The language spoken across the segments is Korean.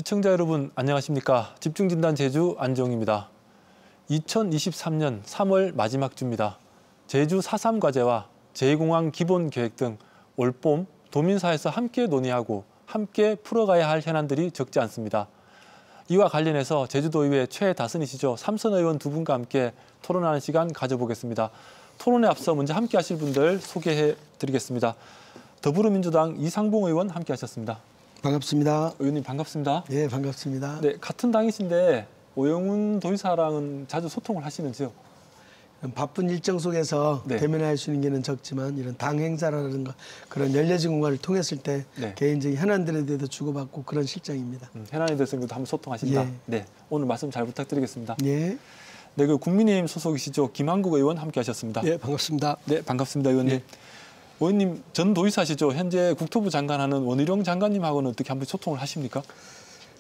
시청자 여러분 안녕하십니까. 집중진단 제주 안정입니다. 2023년 3월 마지막 주입니다. 제주 4.3 과제와 제2공항 기본계획 등 올봄 도민사에서 함께 논의하고 함께 풀어가야 할 현안들이 적지 않습니다. 이와 관련해서 제주도의회 최다선이시죠. 삼선 의원 두 분과 함께 토론하는 시간 가져보겠습니다. 토론에 앞서 먼저 함께 하실 분들 소개해 드리겠습니다. 더불어민주당 이상봉 의원 함께 하셨습니다. 반갑습니다. 의원님 반갑습니다. 예, 반갑습니다. 네, 같은 당이신데 오영훈 도의사랑은 자주 소통을 하시는지요? 바쁜 일정 속에서 네. 대면할 수 있는 게는 적지만 이런 당 행사라든가 그런 열려진 공간을 통했을 때 네. 개인적인 현안들에 대해서 주고받고 그런 실정입니다. 현안에 대해서도 한번 소통하신다. 예. 네, 오늘 말씀 잘 부탁드리겠습니다. 예. 네, 그 국민의힘 소속이시죠. 김한국 의원 함께 하셨습니다. 예, 반갑습니다. 네, 반갑습니다, 의원님. 예. 의원님 전 도의사시죠. 현재 국토부 장관하는 원희룡 장관님하고는 어떻게 한번 소통을 하십니까?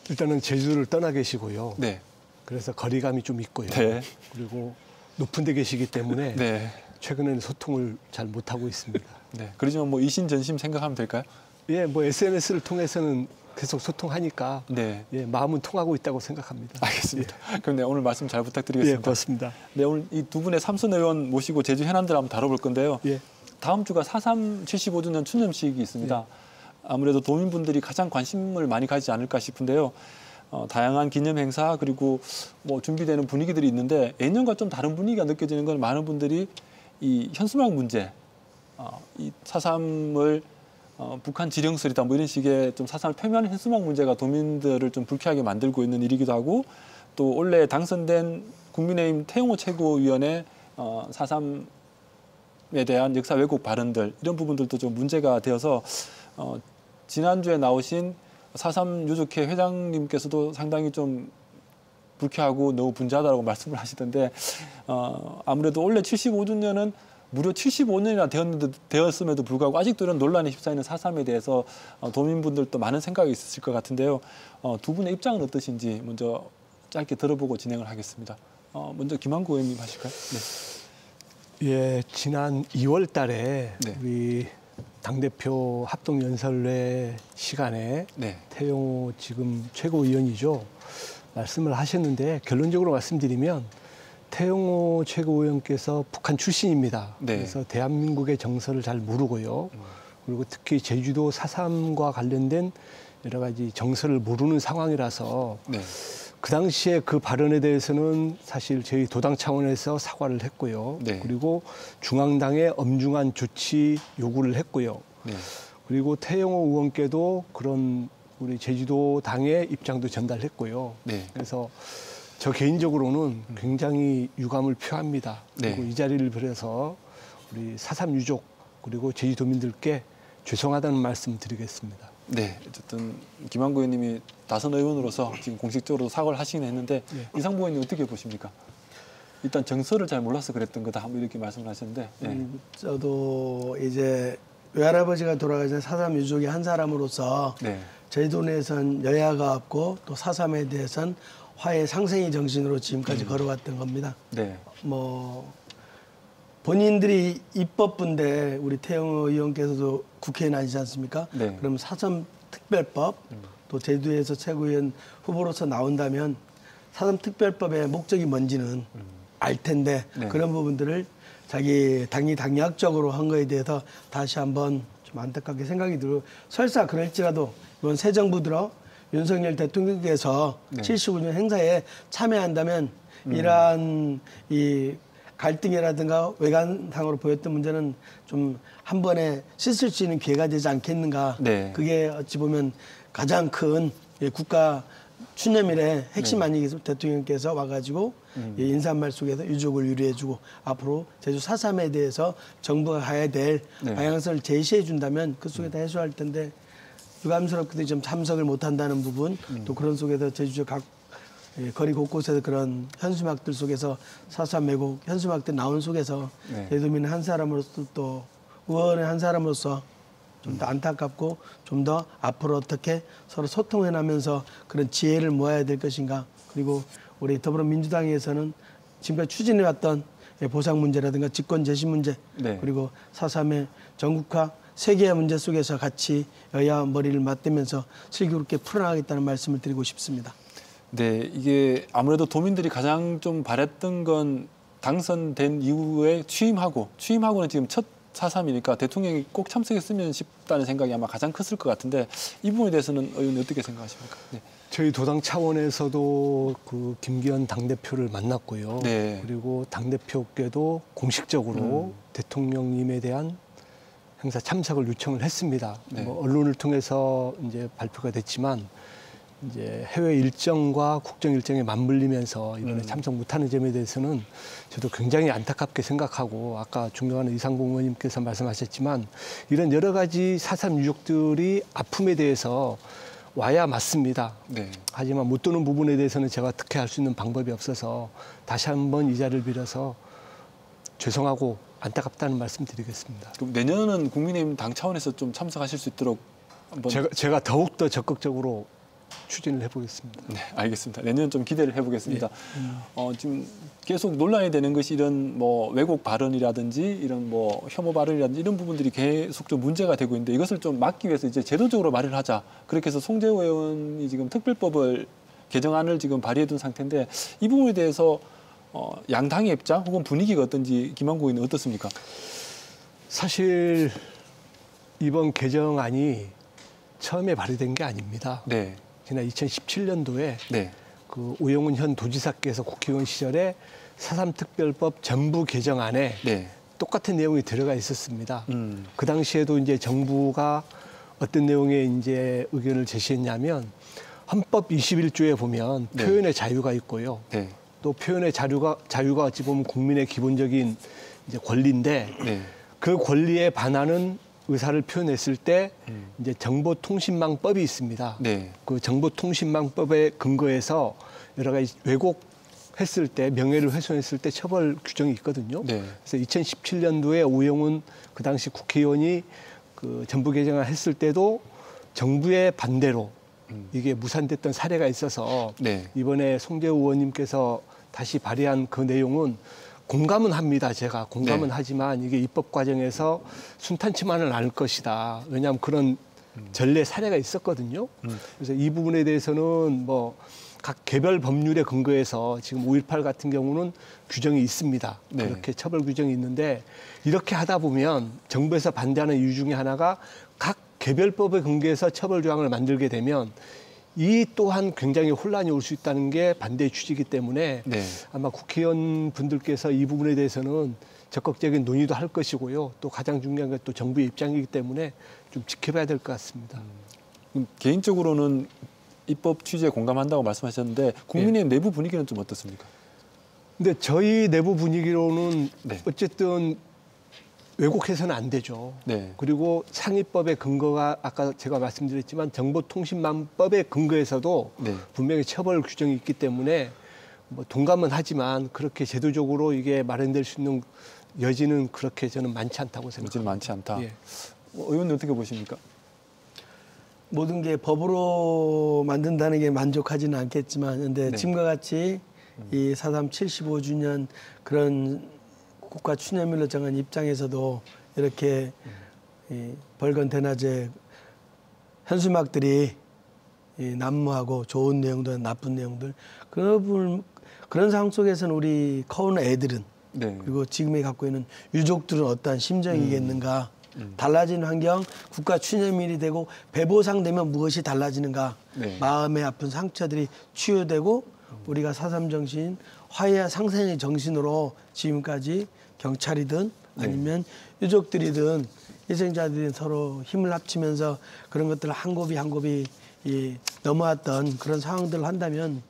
일단은 제주를 떠나 계시고요. 네. 그래서 거리감이 좀 있고요. 네. 그리고 높은 데 계시기 때문에 네. 최근에는 소통을 잘 못하고 있습니다. 네. 그러지만 뭐 이신전심 생각하면 될까요? 예, 뭐 SNS를 통해서는 계속 소통하니까 네. 예, 마음은 통하고 있다고 생각합니다. 알겠습니다. 그럼 네, 오늘 말씀 잘 예, 부탁드리겠습니다. 고맙습니다. 네, 오늘 이 두 분의 삼선 의원 모시고 제주 현안들 한번 다뤄볼 건데요. 예. 다음 주가 4.3 75주년 추념식이 있습니다. 아무래도 도민분들이 가장 관심을 많이 가지지 않을까 싶은데요. 다양한 기념 행사 그리고 뭐 준비되는 분위기들이 있는데 예년과 좀 다른 분위기가 느껴지는 건 많은 분들이 이 현수막 문제, 이 4.3을 북한 지령설이다 뭐 이런 식의 좀 4.3을 표면한 현수막 문제가 도민들을 좀 불쾌하게 만들고 있는 일이기도 하고 또 올해 당선된 국민의힘 태영호 최고위원의 4.3에 대한 역사 왜곡 발언들 이런 부분들도 좀 문제가 되어서 지난주에 나오신 4.3 유족회 회장님께서도 상당히 좀 불쾌하고 너무 분주하다고 말씀을 하시던데 아무래도 올해 75주년은 무려 75년이나 되었음에도 불구하고 아직도 이런 논란에 휩싸이는 4.3에 대해서 도민분들도 많은 생각이 있으실 것 같은데요. 두 분의 입장은 어떠신지 먼저 짧게 들어보고 진행을 하겠습니다. 먼저 김한국 의원님 하실까요? 네. 예, 지난 2월 달에 네. 우리 당대표 합동연설회 시간에 네. 태영호 지금 최고위원이죠. 말씀을 하셨는데 결론적으로 말씀드리면 태영호 최고위원께서 북한 출신입니다. 네. 그래서 대한민국의 정서를 잘 모르고요. 그리고 특히 제주도 4.3과 관련된 여러 가지 정서를 모르는 상황이라서 네. 그 당시에 그 발언에 대해서는 사실 저희 도당 차원에서 사과를 했고요. 네. 그리고 중앙당에 엄중한 조치 요구를 했고요. 네. 그리고 태영호 의원께도 그런 우리 제주도 당의 입장도 전달했고요. 네. 그래서 저 개인적으로는 굉장히 유감을 표합니다. 네. 그리고 이 자리를 빌어서 우리 4.3 유족 그리고 제주도민들께 죄송하다는 말씀 드리겠습니다. 네, 어쨌든 김한국 의원님이 다선 의원으로서 지금 공식적으로 사과를 하시긴 했는데 이상봉 의원님 어떻게 보십니까? 일단 정서를 잘 몰라서 그랬던 거다 뭐 이렇게 말씀을 하셨는데 저도 이제 외할아버지가 돌아가신 4.3 유족의 한 사람으로서 네. 제주도 내에선 여야가 없고 또 4.3에 대해선 화해 상생의 정신으로 지금까지 걸어왔던 겁니다. 네. 뭐 본인들이 입법부인데 우리 태영호 의원께서도 국회의원 아니지 않습니까? 네. 그럼 4.3 특별법 또 제주도에서 최고위원 후보로서 나온다면 4.3 특별법의 목적이 뭔지는 알 텐데 네. 그런 부분들을 자기 당이 당략적으로 한 거에 대해서 다시 한번 좀 안타깝게 생각이 들고 설사 그럴지라도 이번 새 정부 들어 윤석열 대통령께서 네. 75주년 행사에 참여한다면 이러한 이 갈등이라든가 외관상으로 보였던 문제는 좀 한 번에 씻을 수 있는 기회가 되지 않겠는가. 네. 그게 어찌 보면 가장 큰 국가 추념일의 핵심 아니겠습니까? 대통령께서 와가지고 인사말 속에서 유족을 위로해주고 앞으로 제주 4.3에 대해서 정부가 가야 될 방향성을 제시해 준다면 그 속에다 해소할 텐데 유감스럽게도 좀 참석을 못한다는 부분 또 그런 속에서 제주도 각 거리 곳곳에서 그런 현수막들 속에서 4.3 왜곡 현수막들 나온 속에서 제주도민 한 사람으로서 또 의원의 한 사람으로서 좀 더 안타깝고 좀 더 앞으로 어떻게 서로 소통해 나면서 그런 지혜를 모아야 될 것인가. 그리고 우리 더불어민주당에서는 지금까지 추진해왔던 보상 문제라든가 직권 제시 문제 그리고 4.3의 전국화 세계의 문제 속에서 같이 여야 머리를 맞대면서 슬기롭게 풀어나가겠다는 말씀을 드리고 싶습니다. 네, 이게 아무래도 도민들이 가장 좀 바랬던 건 당선된 이후에 취임하고는 지금 첫 4.3이니까 대통령이 꼭 참석했으면 싶다는 생각이 아마 가장 컸을 것 같은데 이 부분에 대해서는 의원님 어떻게 생각하십니까? 네. 저희 도당 차원에서도 그 김기현 당대표를 만났고요. 네. 그리고 당대표께도 공식적으로 대통령님에 대한 행사 참석을 요청을 했습니다. 네. 뭐 언론을 통해서 이제 발표가 됐지만 이제 해외 일정과 국정 일정에 맞물리면서 이번에 참석 못하는 점에 대해서는 저도 굉장히 안타깝게 생각하고 아까 존경하는 이상봉 의원님께서 말씀하셨지만 이런 여러 가지 4.3 유족들이 아픔에 대해서 와야 맞습니다. 네. 하지만 못 도는 부분에 대해서는 제가 어떻게 할 수 있는 방법이 없어서 다시 한번 이 자리를 빌어서 죄송하고 안타깝다는 말씀 드리겠습니다. 그럼 내년은 국민의힘 당 차원에서 좀 참석하실 수 있도록 한번 제가 더욱더 적극적으로 추진을 해보겠습니다. 네, 알겠습니다. 내년 좀 기대를 해보겠습니다. 지금 계속 논란이 되는 것이 이런 뭐 왜곡 발언이라든지 이런 뭐 혐오 발언이라든지 이런 부분들이 계속 좀 문제가 되고 있는데 이것을 좀 막기 위해서 이제 제도적으로 마련하자. 그렇게 해서 송재호 의원이 지금 특별법을 개정안을 지금 발의해둔 상태인데 이 부분에 대해서 양당의 입장 혹은 분위기가 어떤지 김한국 의원은 어떻습니까? 사실 이번 개정안이 처음에 발의된 게 아닙니다. 네. 지난 2017년도에 네. 그 오영훈 현 도지사께서 국회의원 시절에 4.3 특별법 전부 개정안에 네. 똑같은 내용이 들어가 있었습니다. 그 당시에도 이제 정부가 어떤 내용의 이제 의견을 제시했냐면 헌법 21조에 보면 네. 표현의 자유가 있고요. 네. 또 표현의 자유가 어찌 보면 국민의 기본적인 이제 권리인데 네. 그 권리에 반하는 의사를 표현했을 때 이제 정보통신망법이 있습니다. 네. 그 정보통신망법에 근거해서 여러 가지 왜곡했을 때 명예를 훼손했을 때 처벌 규정이 있거든요. 네. 그래서 2017년도에 오영훈 그 당시 국회의원이 그 정부 개정을 했을 때도 정부의 반대로 이게 무산됐던 사례가 있어서 네. 이번에 송재호 의원님께서 다시 발의한 그 내용은 공감은 합니다. 제가 공감은 네. 하지만 이게 입법 과정에서 순탄치만은 않을 것이다. 왜냐하면 그런 전례 사례가 있었거든요. 그래서 이 부분에 대해서는 뭐 각 개별 법률에 근거해서 지금 5.18 같은 경우는 규정이 있습니다. 네. 그렇게 처벌 규정이 있는데 이렇게 하다 보면 정부에서 반대하는 이유 중에 하나가 각 개별법에 근거해서 처벌 조항을 만들게 되면 이 또한 굉장히 혼란이 올 수 있다는 게 반대의 취지이기 때문에 네. 아마 국회의원 분들께서 이 부분에 대해서는 적극적인 논의도 할 것이고요. 또 가장 중요한 건 또 정부의 입장이기 때문에 좀 지켜봐야 될 것 같습니다. 개인적으로는 입법 취지에 공감한다고 말씀하셨는데 국민의힘 내부 분위기는 좀 어떻습니까? 근데 저희 내부 분위기로는 네. 어쨌든 왜곡해서는 안 되죠. 네. 그리고 상위법의 근거가 아까 제가 말씀드렸지만 정보통신망법의 근거에서도 네. 분명히 처벌 규정이 있기 때문에 뭐 동감은 하지만 그렇게 제도적으로 이게 마련될 수 있는 여지는 그렇게 저는 많지 않다고 생각합니다. 여지는 많지 않다. 예. 의원님 어떻게 보십니까? 모든 게 법으로 만든다는 게 만족하지는 않겠지만 근데 네. 지금과 같이 이 4.3 75주년 그런 국가 추념일로 정한 입장에서도 이렇게 이 벌건 대낮에 현수막들이 이 난무하고 좋은 내용들 나쁜 내용들 그런 상황 속에서는 우리 커오는 애들은 네. 그리고 지금에 갖고 있는 유족들은 어떠한 심정이겠는가 달라진 환경 국가 추념일이 되고 배보상 되면 무엇이 달라지는가 네. 마음의 아픈 상처들이 치유되고 우리가 4.3 정신 화해와 상생의 정신으로 지금까지 경찰이든 아니면 유족들이든 희생자들이 서로 힘을 합치면서 그런 것들을 한 곱이 한 곱이 넘어왔던 그런 상황들을 한다면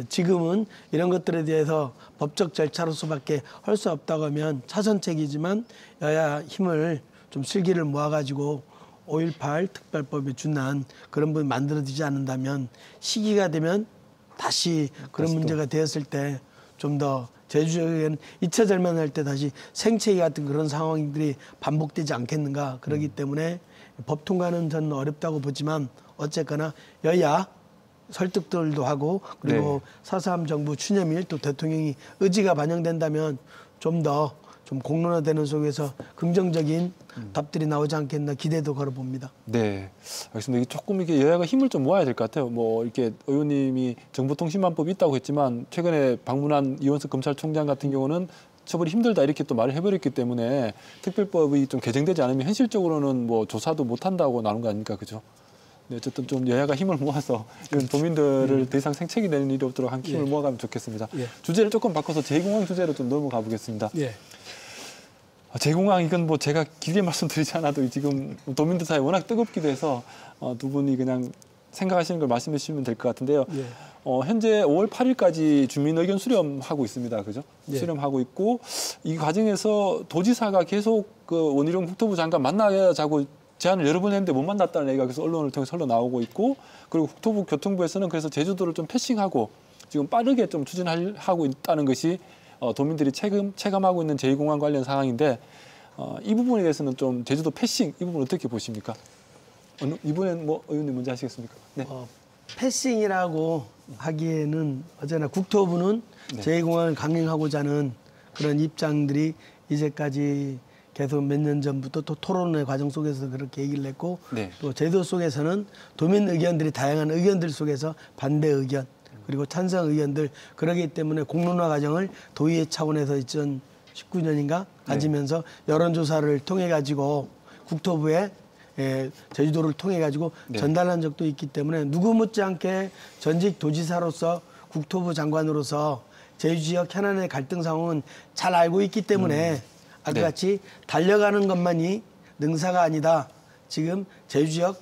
지금은 이런 것들에 대해서 법적 절차로서밖에 할 수 없다고 하면 차선책이지만 여야 힘을 좀 슬기를 모아가지고 5.18 특별법에 준한 그런 부분이 만들어지지 않는다면 시기가 되면 다시 그런 문제가 되었을 때 좀 더 제주적인 2차 절만할 때 다시 생체기 같은 그런 상황들이 반복되지 않겠는가 그렇기 때문에 법 통과는 저는 어렵다고 보지만 어쨌거나 여야 설득들도 하고 그리고 네. 4.3 정부 추념일 또 대통령이 의지가 반영된다면 좀 더 좀 공론화되는 속에서 긍정적인 답들이 나오지 않겠나 기대도 걸어봅니다. 네, 알겠습니다. 이게 조금 이게 여야가 힘을 좀 모아야 될 것 같아요. 뭐 이렇게 의원님이 정보통신망법이 있다고 했지만 최근에 방문한 이원석 검찰총장 같은 경우는 처벌이 힘들다 이렇게 또 말을 해버렸기 때문에 특별법이 좀 개정되지 않으면 현실적으로는 뭐 조사도 못 한다고 나오는 거 아닙니까, 그죠? 네, 어쨌든 좀 여야가 힘을 모아서 이런 도민들을 더 이상 생책이 되는 일이 없도록 한 힘을 모아가면 좋겠습니다. 주제를 조금 바꿔서 제2공항 주제로 좀 넘어가 보겠습니다. 제2공항 이건 뭐 제가 길게 말씀드리지 않아도 지금 도민들 사이에 워낙 뜨겁기도 해서 두 분이 그냥 생각하시는 걸 말씀해 주시면 될 것 같은데요. 현재 5월 8일까지 주민 의견 수렴하고 있습니다. 그죠? 수렴하고 있고 이 과정에서 도지사가 계속 그 원희룡 국토부 장관 만나자고 제안을 여러 번 했는데 못 만났다는 얘기가 계속 언론을 통해서 흘러나오고 있고 그리고 국토부 교통부에서는 그래서 제주도를 좀 패싱하고 지금 빠르게 좀 추진하고 있다는 것이 도민들이 체감하고 있는 제2공항 관련 상황인데 이 부분에 대해서는 좀 제주도 패싱 이 부분 어떻게 보십니까? 이번엔 뭐 의원님 먼저 하시겠습니까? 네. 패싱이라고 하기에는 어제나 국토부는 제2공항을 강행하고자 하는 그런 입장들이 이제까지 계속 몇 년 전부터 또 토론의 과정 속에서 그렇게 얘기를 했고 또 제도 속에서는 도민 의견들이 다양한 의견들 속에서 반대 의견 그리고 찬성 의견들 그러기 때문에 공론화 과정을 도의회 차원에서 2019년인가 가지면서 여론조사를 통해 가지고 국토부에 제주도를 통해 가지고 전달한 적도 있기 때문에 누구 못지않게 전직 도지사로서 국토부 장관으로서 제주 지역 현안의 갈등 상황은 잘 알고 있기 때문에 아까 같이 달려가는 것만이 능사가 아니다. 지금 제주 지역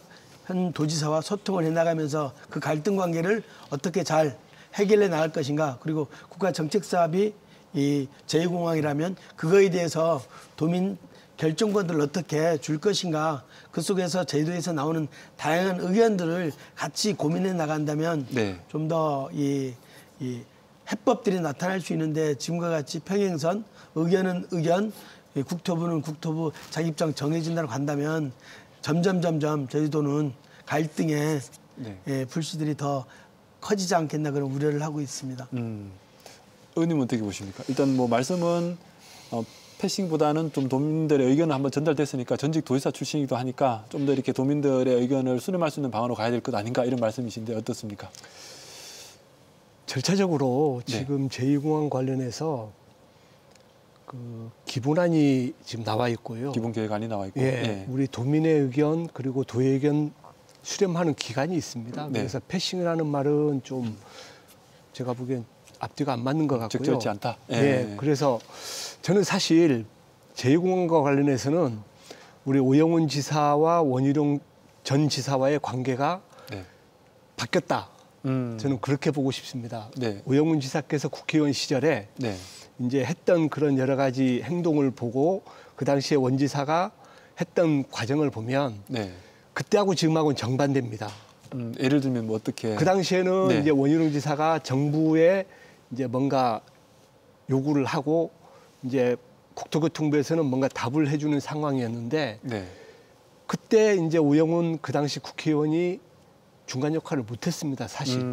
현 도지사와 소통을 해나가면서 그 갈등 관계를 어떻게 잘 해결해 나갈 것인가. 그리고 국가 정책 사업이 이 제2공항이라면 그거에 대해서 도민 결정권들을 어떻게 줄 것인가. 그 속에서 제주도에서 나오는 다양한 의견들을 같이 고민해 나간다면 좀 더 이 해법들이 나타날 수 있는데 지금과 같이 평행선 의견은 의견 국토부는 국토부 자기 입장 정해진다고 간다면 점점 제주도는 갈등의 불씨들이 더 커지지 않겠나 그런 우려를 하고 있습니다. 의원님은 어떻게 보십니까? 일단 뭐 말씀은 패싱보다는 좀 도민들의 의견을 한번 전달됐으니까 전직 도지사 출신이기도 하니까 좀 더 이렇게 도민들의 의견을 수렴할 수 있는 방안으로 가야 될 것 아닌가 이런 말씀이신데 어떻습니까? 절차적으로 지금 제2공항 관련해서 그 기본안이 지금 나와 있고요. 기본 계획안이 나와 있고. 우리 도민의 의견 그리고 도의 의견 수렴하는 기간이 있습니다. 그래서 패싱이라는 말은 좀 제가 보기엔 앞뒤가 안 맞는 것 같고요. 적절치 않다. 그래서 저는 사실 제2공항과 관련해서는 우리 오영훈 지사와 원희룡 전 지사와의 관계가 바뀌었다. 저는 그렇게 보고 싶습니다. 오영훈 지사께서 국회의원 시절에 이제 했던 그런 여러 가지 행동을 보고 그 당시에 원 지사가 했던 과정을 보면 그때하고 지금하고는 정반대입니다. 예를 들면 뭐 어떻게? 그 당시에는 이제 원희룡 지사가 정부에 이제 뭔가 요구를 하고 이제 국토교통부에서는 뭔가 답을 해주는 상황이었는데 그때 이제 오영훈 그 당시 국회의원이 중간 역할을 못했습니다. 사실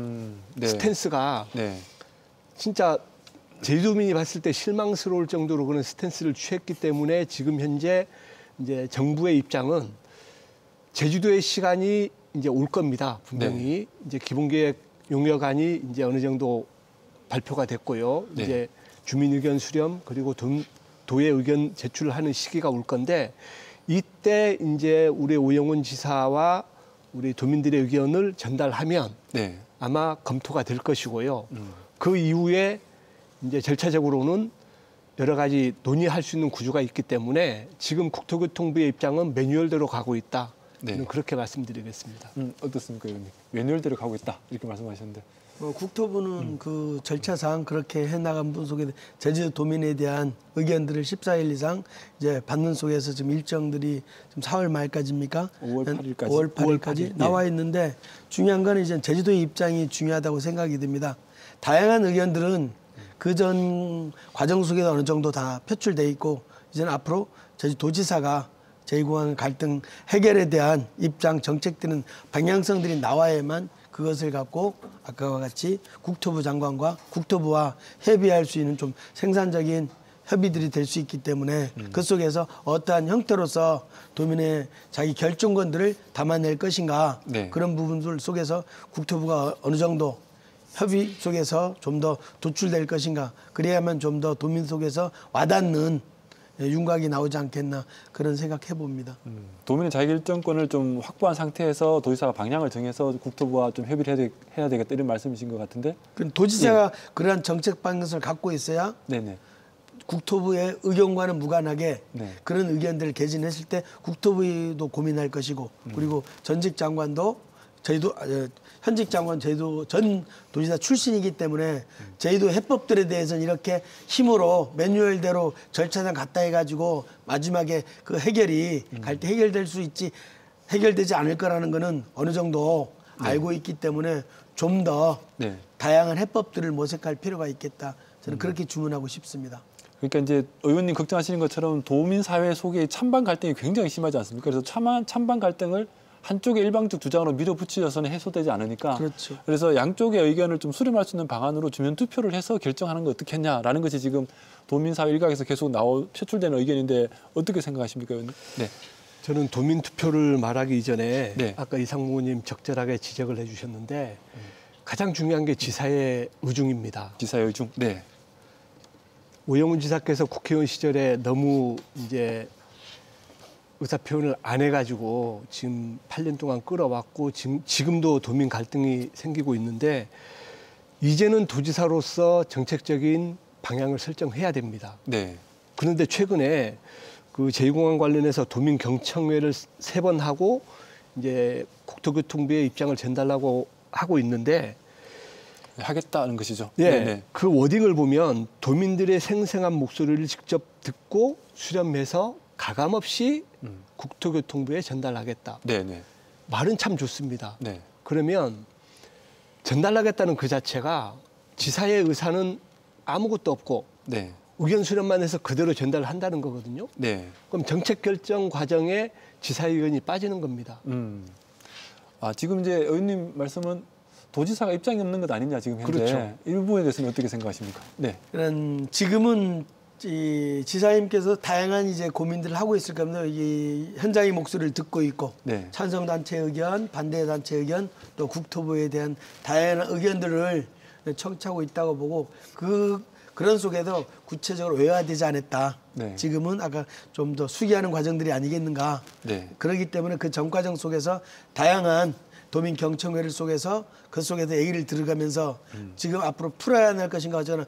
스탠스가 진짜 제주도민이 봤을 때 실망스러울 정도로 그런 스탠스를 취했기 때문에 지금 현재 이제 정부의 입장은 제주도의 시간이 이제 올 겁니다. 분명히 이제 기본계획 용역안이 이제 어느 정도 발표가 됐고요. 이제 주민 의견 수렴 그리고 도의 의견 제출하는 시기가 올 건데 이때 이제 우리 오영훈 지사와 우리 도민들의 의견을 전달하면 아마 검토가 될 것이고요. 그 이후에 이제 절차적으로는 여러 가지 논의할 수 있는 구조가 있기 때문에 지금 국토교통부의 입장은 매뉴얼대로 가고 있다. 저는 그렇게 말씀드리겠습니다. 어떻습니까, 의원님? 매뉴얼대로 가고 있다 이렇게 말씀하셨는데. 국토부는 그 절차상 그렇게 해나간 분 속에 제주도 도민에 대한 의견들을 14일 이상 이제 받는 속에서 지금 일정들이 지금 4월 말까지입니까? 5월 8일까지 나와 있는데 중요한 건 이제 제주도의 입장이 중요하다고 생각이 듭니다. 다양한 의견들은 그 전 과정 속에 어느 정도 다 표출돼 있고 이제는 앞으로 제주도지사가 제2공항 갈등 해결에 대한 입장 정책들은 방향성들이 나와야만 그것을 갖고 아까와 같이 국토부 장관과 국토부와 협의할 수 있는 좀 생산적인 협의들이 될 수 있기 때문에 그 속에서 어떠한 형태로서 도민의 자기 결정권들을 담아낼 것인가 네. 그런 부분들 속에서 국토부가 어느 정도 협의 속에서 좀 더 도출될 것인가 그래야만 좀 더 도민 속에서 와닿는 윤곽이 나오지 않겠나 그런 생각해 봅니다. 도민의 자기결정권을 좀 확보한 상태에서 도지사가 방향을 정해서 국토부와 좀 협의를 해야 되겠다 이런 말씀이신 것 같은데. 도지사가 그러한 정책 방향을 갖고 있어야 네네. 국토부의 의견과는 무관하게 네. 그런 의견들을 개진했을 때 국토부도 고민할 것이고 그리고 전직 장관도 저희도 현직 장관 저희도 전 도지사 출신이기 때문에 저희도 해법들에 대해서는 이렇게 힘으로 매뉴얼대로 절차상 갖다 해가지고 마지막에 그 해결이 갈 때 해결될 수 있지 해결되지 않을 거라는 거는 어느 정도 알고 있기 때문에 좀 더 네. 다양한 해법들을 모색할 필요가 있겠다. 저는 그렇게 주문하고 싶습니다. 그러니까 이제 의원님 걱정하시는 것처럼 도민 사회 속에 찬반 갈등이 굉장히 심하지 않습니까? 그래서 찬반 갈등을 한쪽의 일방적 주장으로 밀어붙여서는 해소되지 않으니까. 그렇죠. 그래서 양쪽의 의견을 좀 수렴할 수 있는 방안으로 주민 투표를 해서 결정하는 거 어떻겠냐라는 것이 지금 도민 사회 일각에서 계속 표출되는 의견인데 어떻게 생각하십니까, 의원님? 네. 저는 도민 투표를 말하기 이전에 네. 아까 이상무 의원님 적절하게 지적을 해주셨는데 가장 중요한 게 지사의 의중입니다. 지사의 의중. 네. 오영훈 지사께서 국회의원 시절에 너무 이제 의사 표현을 안 해가지고 지금 8년 동안 끌어왔고 지금도 도민 갈등이 생기고 있는데 이제는 도지사로서 정책적인 방향을 설정해야 됩니다. 네. 그런데 최근에 그 제2공항 관련해서 도민 경청회를 3번 하고 이제 국토교통부의 입장을 전달하고 하고 있는데 하겠다는 것이죠. 예, 네네. 그 워딩을 보면 도민들의 생생한 목소리를 직접 듣고 수렴해서 가감없이 국토교통부에 전달하겠다. 네네. 말은 참 좋습니다. 네. 그러면 전달하겠다는 그 자체가 지사의 의사는 아무것도 없고 네. 의견 수렴만 해서 그대로 전달한다는 거거든요. 네. 그럼 정책 결정 과정에 지사의 의견이 빠지는 겁니다. 지금 이제 의원님 말씀은 도지사가 입장이 없는 것 아니냐 지금 현재. 그렇죠. 이 부분에 대해서는 어떻게 생각하십니까? 네. 지금은 이 지사님께서 다양한 이제 고민들을 하고 있을 겁니다. 이 현장의 목소리를 듣고 있고 네. 찬성 단체 의견, 반대 단체 의견, 또 국토부에 대한 다양한 의견들을 청취하고 있다고 보고 그런 속에서 구체적으로 외화되지 않았다. 네. 지금은 아까 좀 더 수기하는 과정들이 아니겠는가. 네. 그렇기 때문에 그 전 과정 속에서 다양한 도민 경청회를 속에서 그 속에서 얘기를 들어가면서 지금 앞으로 풀어야 할 것인가 저는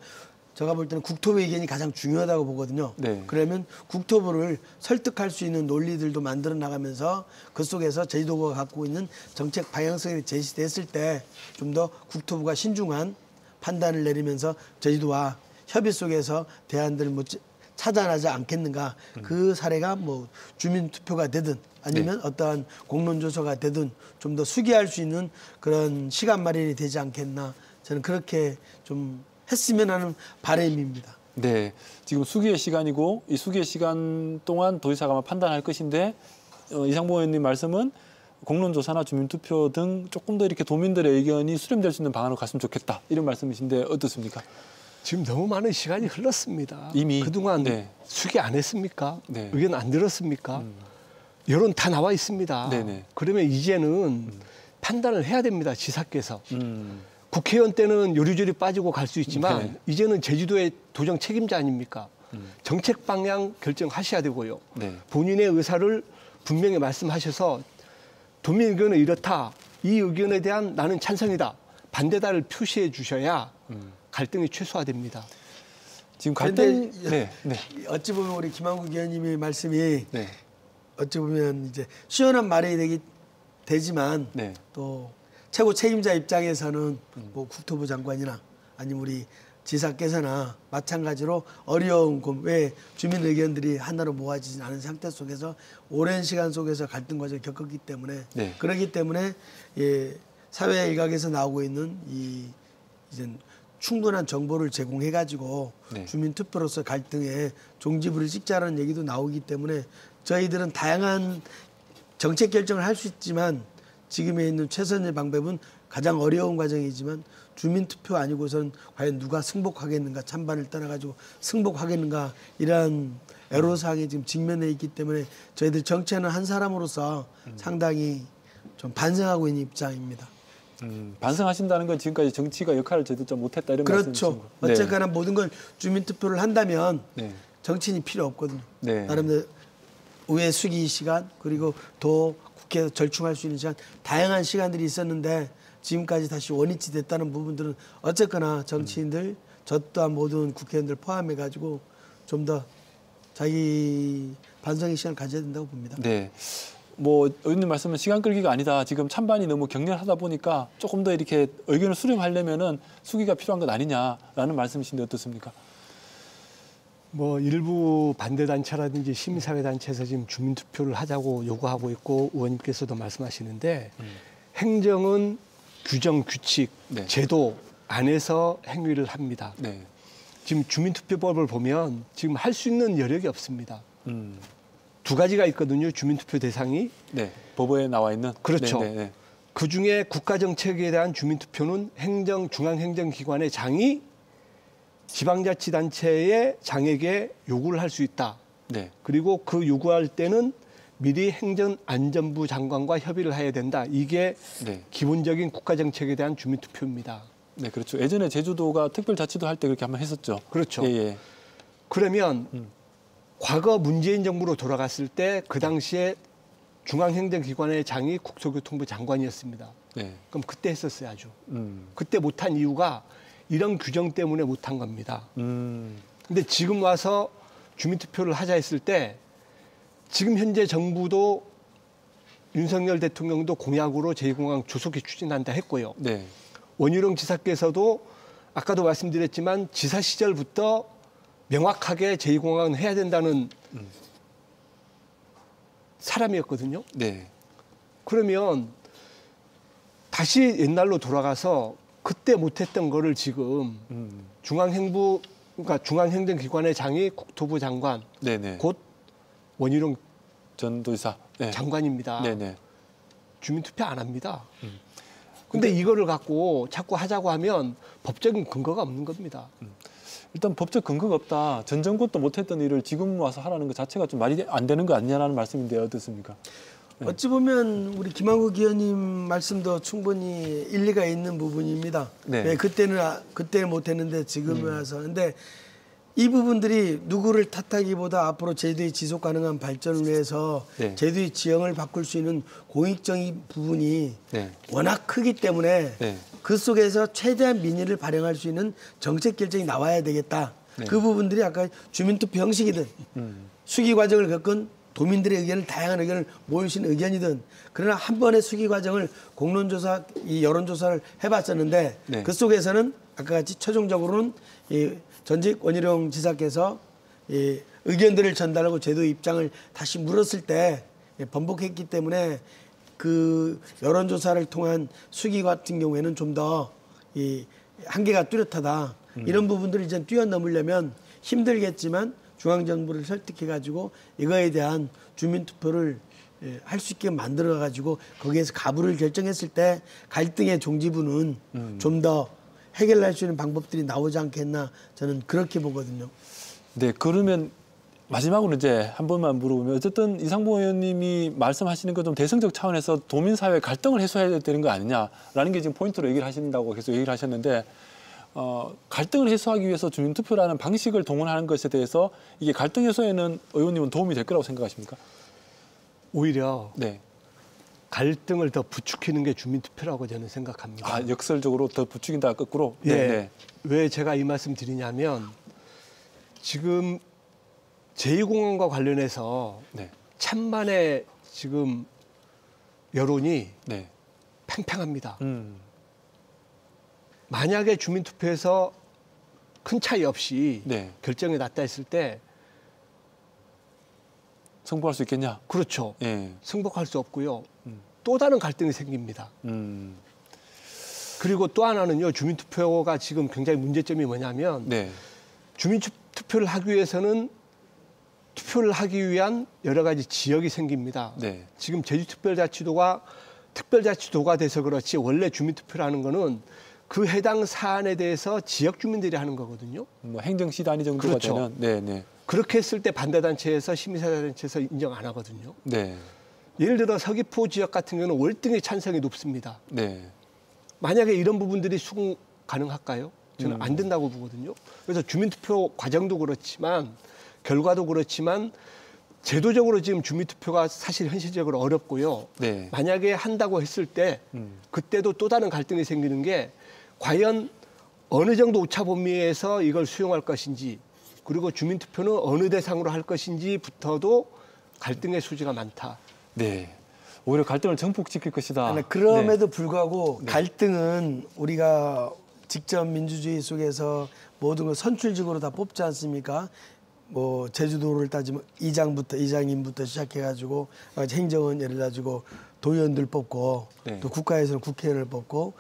제가 볼 때는 국토부 의견이 가장 중요하다고 보거든요. 네. 그러면 국토부를 설득할 수 있는 논리들도 만들어 나가면서 그 속에서 제주도가 갖고 있는 정책 방향성이 제시됐을 때 좀 더 국토부가 신중한 판단을 내리면서 제주도와 협의 속에서 대안들을 찾아나지 않겠는가. 그 사례가 뭐 주민투표가 되든 아니면 어떠한 공론조사가 되든 좀 더 수기할 수 있는 그런 시간 마련이 되지 않겠나. 저는 그렇게 좀 했으면 하는 바람입니다. 네. 지금 수기의 시간이고 이 수기의 시간 동안 도지사가 아마 판단할 것인데 이상봉 의원님 말씀은 공론조사나 주민투표 등 조금 더 이렇게 도민들의 의견이 수렴될 수 있는 방안으로 갔으면 좋겠다. 이런 말씀이신데 어떻습니까? 지금 너무 많은 시간이 흘렀습니다. 이미. 그동안 네. 수기 안 했습니까? 네. 의견 안 들었습니까? 여론 다 나와 있습니다. 네네. 그러면 이제는 판단을 해야 됩니다. 지사께서. 음. 국회의원 때는 요리조리 빠지고 갈 수 있지만 네. 이제는 제주도의 도정 책임자 아닙니까? 정책 방향 결정하셔야 되고요. 네. 본인의 의사를 분명히 말씀하셔서 도민 의견은 이렇다. 이 의견에 대한 나는 찬성이다. 반대다를 표시해 주셔야 갈등이 최소화됩니다. 지금 갈등. 네. 네. 어찌 보면 우리 김한국 의원님의 말씀이 네. 어찌 보면 이제 시원한 말이 되지만 네. 또 최고 책임자 입장에서는 뭐 국토부 장관이나 아니면 우리 지사께서나 마찬가지로 어려운 왜 주민 의견들이 하나로 모아지지 않은 상태 속에서 오랜 시간 속에서 갈등 과정을 겪었기 때문에 네. 그렇기 때문에 사회 일각에서 나오고 있는 이제 충분한 정보를 제공해 가지고 네. 주민 투표로서 갈등에 종지부를 찍자라는 얘기도 나오기 때문에 저희들은 다양한 정책 결정을 할 수 있지만 지금에 있는 최선의 방법은 가장 어려운 과정이지만 주민투표 아니고선 과연 누가 승복하겠는가, 찬반을 떠나가지고 승복하겠는가 이런 애로사항에 지금 직면해 있기 때문에 저희들 정치하는 한 사람으로서 상당히 좀 반성하고 있는 입장입니다. 반성하신다는 건 지금까지 정치가 역할을 제대로 좀 못했다 이런 그렇죠. 말씀이신 어쨌거나 모든 걸 주민투표를 한다면 네. 정치인이 필요 없거든요. 네. 나름대로 의회 수기 시간 그리고 또 국회에서 절충할 수 있는 시간 다양한 시간들이 있었는데 지금까지 다시 원위치 됐다는 부분들은 어쨌거나 정치인들 저 또한 모든 국회의원들 포함해가지고 좀 더 자기 반성의 시간을 가져야 된다고 봅니다. 네. 뭐 의원님 말씀은 시간 끌기가 아니다. 지금 찬반이 너무 격렬하다 보니까 조금 더 이렇게 의견을 수렴하려면은 수기가 필요한 것 아니냐라는 말씀이신데 어떻습니까? 뭐 일부 반대 단체라든지 시민사회 단체에서 지금 주민투표를 하자고 요구하고 있고 의원님께서도 말씀하시는데 행정은 규정, 규칙, 네. 제도 안에서 행위를 합니다. 네. 지금 주민투표법을 보면 지금 할 수 있는 여력이 없습니다. 음. 두 가지가 있거든요. 주민투표 대상이. 네. 법에 나와 있는. 그렇죠. 네, 네, 네. 그중에 국가정책에 대한 주민투표는 중앙행정기관의 장이 지방자치단체의 장에게 요구를 할 수 있다. 네. 그리고 그 요구할 때는 미리 행정안전부 장관과 협의를 해야 된다. 이게 네. 기본적인 국가정책에 대한 주민투표입니다. 네, 그렇죠. 예전에 제주도가 특별자치도 할 때 그렇게 한번 했었죠. 그렇죠. 예, 예. 그러면 과거 문재인 정부로 돌아갔을 때 그 당시에 중앙행정기관의 장이 국토교통부 장관이었습니다. 네. 그럼 그때 했었어야죠. 그때 못한 이유가 이런 규정 때문에 못한 겁니다. 근데 지금 와서 주민투표를 하자 했을 때 지금 현재 정부도 윤석열 대통령도 공약으로 제2공항 조속히 추진한다 했고요. 네. 원희룡 지사께서도 아까도 말씀드렸지만 지사 시절부터 명확하게 제2공항은 해야 된다는 사람이었거든요. 네. 그러면 다시 옛날로 돌아가서 그때 못했던 거를 지금 그러니까 중앙행정기관의 장이 국토부 장관, 네네. 곧 원희룡 전도지사. 네. 장관입니다. 네네. 주민투표 안 합니다. 근데 이거를 갖고 자꾸 하자고 하면 법적인 근거가 없는 겁니다. 일단 법적 근거가 없다. 전 정권도 못했던 일을 지금 와서 하라는 것 자체가 좀 말이 안 되는 거 아니냐라는 말씀인데 어떻습니까? 네. 어찌 보면 우리 김한국 의원님 말씀도 충분히 일리가 있는 부분입니다. 네. 네, 그때는 못했는데 지금 와서. 근데 이 부분들이 누구를 탓하기보다 앞으로 제주도의 지속 가능한 발전을 위해서 네. 제주도의 지형을 바꿀 수 있는 공익적인 부분이 네. 워낙 크기 때문에 네. 그 속에서 최대한 민의를 발행할 수 있는 정책 결정이 나와야 되겠다. 네. 그 부분들이 아까 주민투표 형식이든 수기 과정을 겪은 도민들의 의견을 다양한 의견을 모으신 의견이든 그러나 한 번의 수기 과정을 공론조사, 이 여론조사를 해봤었는데 네. 그 속에서는 아까 같이 최종적으로는 이 전직 원희룡 지사께서 이 의견들을 전달하고 제도 입장을 다시 물었을 때 번복했기 때문에 그 여론조사를 통한 수기 같은 경우에는 좀 더 이 한계가 뚜렷하다. 이런 부분들을 이제 뛰어넘으려면 힘들겠지만 중앙정부를 설득해가지고 이거에 대한 주민투표를 할 수 있게 만들어가지고 거기에서 가부를 결정했을 때 갈등의 종지부는 좀 더 해결할 수 있는 방법들이 나오지 않겠나 저는 그렇게 보거든요. 네, 그러면 마지막으로 이제 한 번만 물어보면 어쨌든 이상봉 의원님이 말씀하시는 것 좀 대승적 차원에서 도민사회 갈등을 해소해야 되는 거 아니냐라는 게 지금 포인트로 얘기를 하신다고 계속 얘기를 하셨는데 갈등을 해소하기 위해서 주민투표라는 방식을 동원하는 것에 대해서 이게 갈등 해소에는 의원님은 도움이 될 거라고 생각하십니까? 오히려 네. 갈등을 더 부추기는 게 주민투표라고 저는 생각합니다. 아, 역설적으로 더 부추긴다 거꾸로? 예. 네, 네. 왜 제가 이 말씀 드리냐면 지금 제2공항과 관련해서 네. 찬반의 지금 여론이 네. 팽팽합니다. 만약에 주민투표에서 큰 차이 없이 네. 결정이 났다 했을 때 승부할 수 있겠냐? 그렇죠. 예. 승복할 수 없고요. 또 다른 갈등이 생깁니다. 음. 그리고 또 하나는요. 주민투표가 지금 굉장히 문제점이 뭐냐면 네. 주민투표를 하기 위해서는 투표를 하기 위한 여러 가지 지역이 생깁니다. 네. 지금 제주특별자치도가 특별자치도가 돼서 그렇지 원래 주민투표라는 거는 그 해당 사안에 대해서 지역 주민들이 하는 거거든요. 뭐 행정시 단위 정도가 그렇죠. 되는. 네, 네. 그렇게 했을 때 반대단체에서 시민사회단체에서 인정 안 하거든요. 네. 예를 들어 서귀포 지역 같은 경우는 월등히 찬성이 높습니다. 네. 만약에 이런 부분들이 수긍 가능할까요? 저는 안 된다고 보거든요. 그래서 주민투표 과정도 그렇지만 결과도 그렇지만 제도적으로 지금 주민투표가 사실 현실적으로 어렵고요. 네. 만약에 한다고 했을 때 그때도 또 다른 갈등이 생기는 게 과연 어느 정도 오차 범위에서 이걸 수용할 것인지 그리고 주민투표는 어느 대상으로 할 것인지부터도 갈등의 소지가 많다. 네. 오히려 갈등을 증폭시킬 것이다. 아니, 그럼에도 불구하고 갈등은 우리가 직접 민주주의 속에서 모든 걸 선출직으로 다 뽑지 않습니까? 뭐 제주도를 따지면 이장님부터 시작해가지고 행정은 예를 가지고 도의원들 뽑고 네. 또 국가에서는 국회의원을 뽑고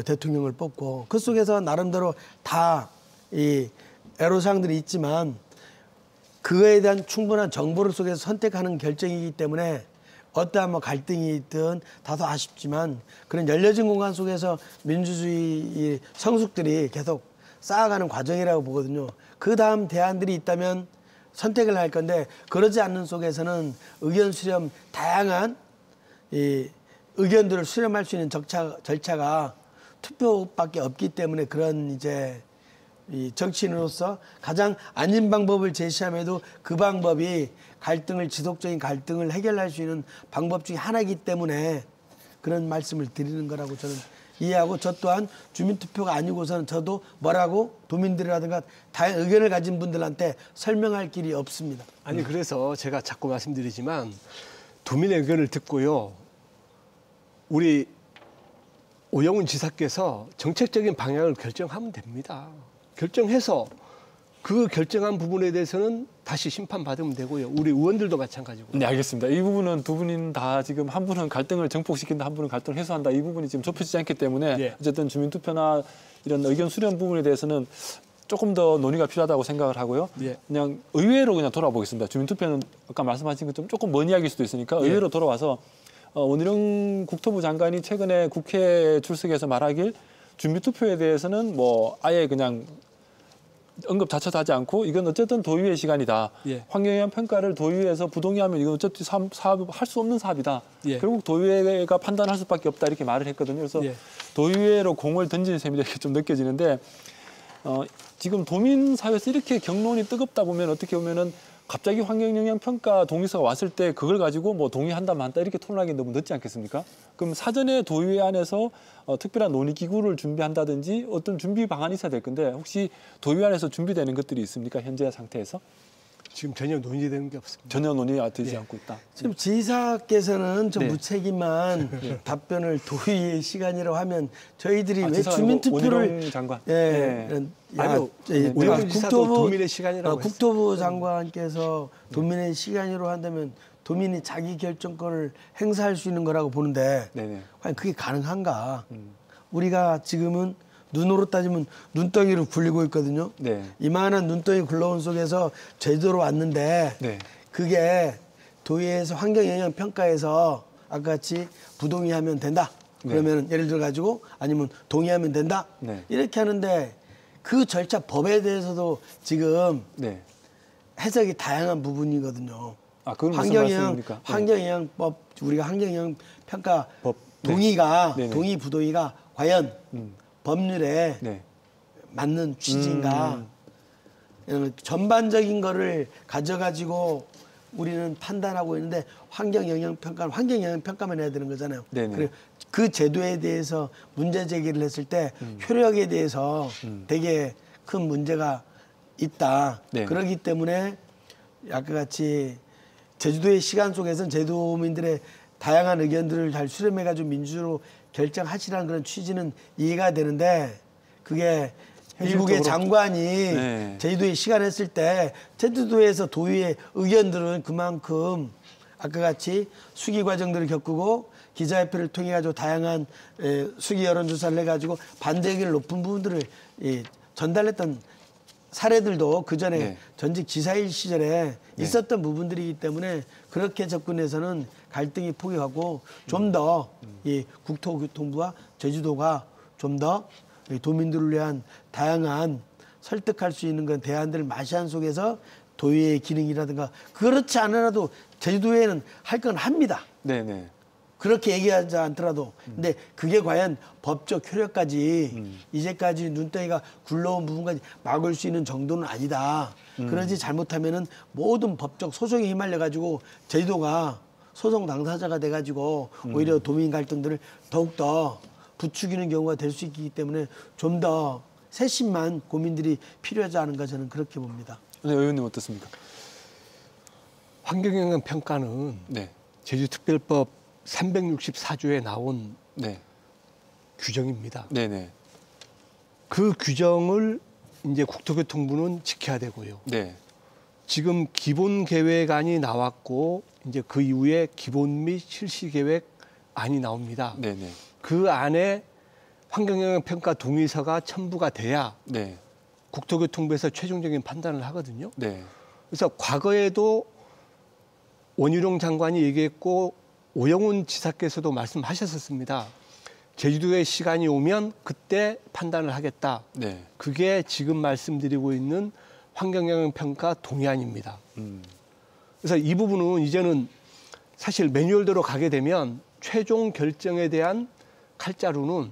대통령을 뽑고 그 속에서 나름대로 다 이 애로사항들이 있지만 그거에 대한 충분한 정보를 속에서 선택하는 결정이기 때문에 어떠한 뭐 갈등이 있든 다소 아쉽지만 그런 열려진 공간 속에서 민주주의 성숙들이 계속 쌓아가는 과정이라고 보거든요. 그 다음 대안들이 있다면 선택을 할 건데 그러지 않는 속에서는 의견 수렴 다양한 이 의견들을 수렴할 수 있는 절차가 투표밖에 없기 때문에 그런 이제 이 정치인으로서 가장 안전 방법을 제시함에도 그 방법이 지속적인 갈등을 해결할 수 있는 방법 중에 하나이기 때문에 그런 말씀을 드리는 거라고 저는 이해하고 저 또한 주민투표가 아니고서는 저도 뭐라고 도민들이라든가 다양한 의견을 가진 분들한테 설명할 길이 없습니다. 아니 그래서 제가 자꾸 말씀드리지만 도민의 의견을 듣고요. 우리 오영훈 지사께서 정책적인 방향을 결정하면 됩니다. 결정해서 그 결정한 부분에 대해서는 다시 심판받으면 되고요. 우리 의원들도 마찬가지고. 네, 알겠습니다. 이 부분은 두 분은 다 지금 한 분은 갈등을 증폭시킨다, 한 분은 갈등을 해소한다. 이 부분이 지금 좁혀지지 않기 때문에 예. 어쨌든 주민투표나 이런 의견 수렴 부분에 대해서는 조금 더 논의가 필요하다고 생각을 하고요. 예. 그냥 의외로 그냥 돌아보겠습니다. 주민투표는 아까 말씀하신 것좀 조금 먼 이야기일 수도 있으니까 의외로 돌아와서 원희룡 국토부 장관이 최근에 국회에 출석해서 말하길 주민투표에 대해서는 뭐 아예 그냥 언급 자체도 하지 않고 이건 어쨌든 도의회의 시간이다. 예. 환경영향 평가를 도의회에서 부동의하면 이건 어쨌든 사업할 수 없는 사업이다. 예. 결국 도의회가 판단할 수밖에 없다 이렇게 말을 했거든요. 그래서 예. 도의회로 공을 던지는 셈이 이렇게 좀 느껴지는데 지금 도민 사회에서 이렇게 경론이 뜨겁다 보면 어떻게 보면은 갑자기 환경영향 평가 동의서가 왔을 때 그걸 가지고 뭐 동의한다 만다 이렇게 토론하기 너무 늦지 않겠습니까? 그럼 사전에 도의회 안에서 특별한 논의 기구를 준비한다든지 어떤 준비 방안이 있어야 될 건데 혹시 도의회 안에서 준비되는 것들이 있습니까? 현재 상태에서? 지금 전혀 논의되는 게 없습니다. 전혀 논의가 되지 예. 않고 있다. 지금 지사께서는 좀 네. 무책임한 답변을 도의의 시간이라고 하면 저희들이 왜 지사가 주민투표를 원희룡 장관. 예, 아니요. 예, 원희룡 지사도 도민의 시간이라고 국토부 장관께서 도민의 시간으로 한다면 도민이 자기 결정권을 행사할 수 있는 거라고 보는데 네네. 과연 그게 가능한가? 우리가 지금은 눈으로 따지면 눈덩이로 굴리고 있거든요. 네. 이만한 눈덩이 굴러온 속에서 제주도로 왔는데 네. 그게 도의회에서 환경영향평가에서 아까 같이 부동의하면 된다. 그러면 예를 들어 가지고 아니면 동의하면 된다. 네. 이렇게 하는데 그 절차 법에 대해서도 지금 네. 해석이 다양한 부분이거든요. 아, 그건 무슨 말씀입니까? 네. 환경영향법 우리가 환경영향평가 법. 동의가 네. 동의 부동의가 과연 법률에 네. 맞는 취지인가 전반적인 거를 가져가지고 우리는 판단하고 있는데 환경영향평가는 환경영향평가만 해야 되는 거잖아요. 네네. 그리고 그 제도에 대해서 문제 제기를 했을 때 효력에 대해서 되게 큰 문제가 있다. 네. 그렇기 때문에 아까 같이 제주도의 시간 속에서는 제주도민들의 다양한 의견들을 잘 수렴해가지고 민주로 결정하시라는 그런 취지는 이해가 되는데 그게 일국의 장관이 네. 제주도에 시간했을 때 제주도에서 도의회 의견들은 그만큼 아까 같이 수기 과정들을 겪고 기자회견을 통해 가지고 다양한 수기 여론조사를 해가지고 반대 의견을 높은 부분들을 전달했던 사례들도 그 전에 네. 전직 지사일 시절에 있었던 부분들이기 때문에 그렇게 접근해서는 갈등이 포기하고 좀 더 이 국토교통부와 제주도가 좀 더 이 도민들을 위한 다양한 설득할 수 있는 그런 대안들을 마시안 속에서 도의회의 기능이라든가 그렇지 않아도 제주도에는 할 건 합니다. 네네. 그렇게 얘기하지 않더라도. 근데 그게 과연 법적 효력까지 이제까지 눈덩이가 굴러온 부분까지 막을 수 있는 정도는 아니다. 그러지 잘못하면은 모든 법적 소송에 휘말려가지고 제주도가 소송 당사자가 돼가지고 오히려 도민 갈등들을 더욱더 부추기는 경우가 될 수 있기 때문에 좀 더 세심한 고민들이 필요하지 않은가 저는 그렇게 봅니다. 네, 의원님 어떻습니까? 환경영향 평가는 네. 제주특별법 364조에 나온 네. 규정입니다. 네네. 그 규정을 이제 국토교통부는 지켜야 되고요. 네. 지금 기본계획안이 나왔고 이제 그 이후에 기본 및 실시계획안이 나옵니다. 네네. 그 안에 환경영향평가 동의서가 첨부가 돼야 네. 국토교통부에서 최종적인 판단을 하거든요. 네. 그래서 과거에도 원희룡 장관이 얘기했고 오영훈 지사께서도 말씀하셨었습니다. 제주도에 시간이 오면 그때 판단을 하겠다. 네. 그게 지금 말씀드리고 있는 환경영향평가 동의안입니다. 그래서 이 부분은 이제는 사실 매뉴얼대로 가게 되면 최종 결정에 대한 칼자루는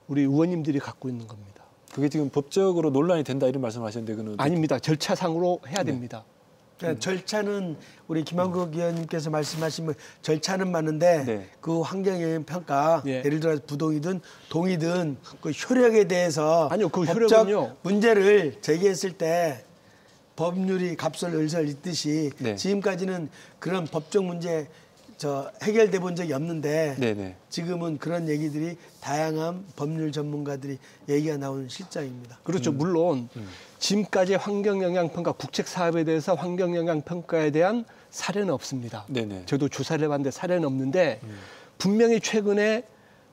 우리 의원님들이 갖고 있는 겁니다. 그게 지금 법적으로 논란이 된다 이런 말씀하셨는데 그는 아닙니다. 절차상으로 해야 됩니다. 그러니까 절차는 우리 김한국 의원님께서 말씀하신 절차는 맞는데 네. 그 환경영향 평가 예. 예를 들어 부동이든 동이든 그 효력에 대해서 아니요, 그 법적 효력은요. 문제를 제기했을 때 법률이 갑설 을설 있듯이 네. 지금까지는 그런 법적 문제 해결돼 본 적이 없는데 네네. 지금은 그런 얘기들이 다양한 법률 전문가들이 얘기가 나오는 실정입니다. 그렇죠. 물론 지금까지 환경영향평가 국책사업에 대해서 환경영향평가에 대한 사례는 없습니다. 네네. 저도 조사를 해봤는데 사례는 없는데 분명히 최근에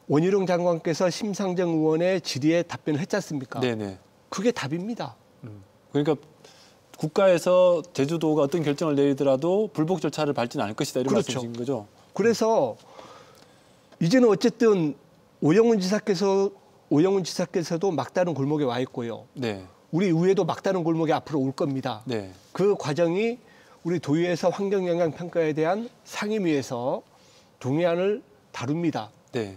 원희룡 장관께서 심상정 의원의 질의에 답변을 했지 않습니까? 네네. 그게 답입니다. 그러니까 국가에서 제주도가 어떤 결정을 내리더라도 불복 절차를 밟지는 않을 것이다 이런 그렇죠. 말씀이신 거죠? 그래서 이제는 어쨌든 오영훈 지사께서도 막다른 골목에 와 있고요. 네. 우리 의회도 막다른 골목에 앞으로 올 겁니다. 네. 그 과정이 우리 도의회에서 환경영향평가에 대한 상임위에서 동의안을 다룹니다. 네.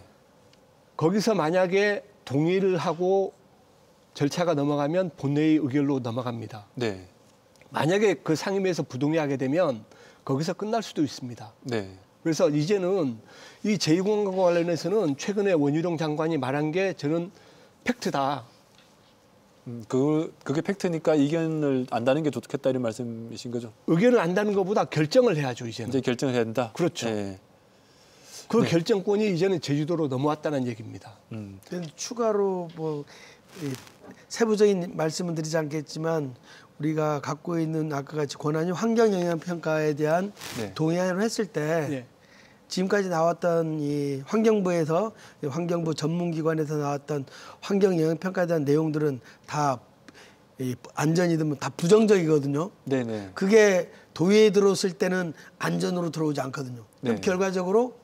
거기서 만약에 동의를 하고 절차가 넘어가면 본회의 의결로 넘어갑니다. 네. 만약에 그 상임위에서 부동의하게 되면 거기서 끝날 수도 있습니다. 네. 그래서 이제는 이 제2공항과 관련해서는 최근에 원희룡 장관이 말한 게 저는 팩트다. 그게 팩트니까 이견을 안다는 게 좋겠다 이런 말씀이신 거죠? 의견을 안다는 것보다 결정을 해야죠, 이제는. 이제 결정을 해야 된다? 그렇죠. 네. 그 결정권이 이제는 제주도로 넘어왔다는 얘기입니다. 추가로 세부적인 말씀은 드리지 않겠지만 우리가 갖고 있는 아까 같이 권한이 환경영향평가에 대한 네. 동의안을 했을 때 예. 지금까지 나왔던 이 환경부에서 환경부 전문기관에서 나왔던 환경영향평가에 대한 내용들은 다 안전이든 다 부정적이거든요. 네네. 그게 도의회에 들어왔을 때는 안전으로 들어오지 않거든요. 그럼 네. 결과적으로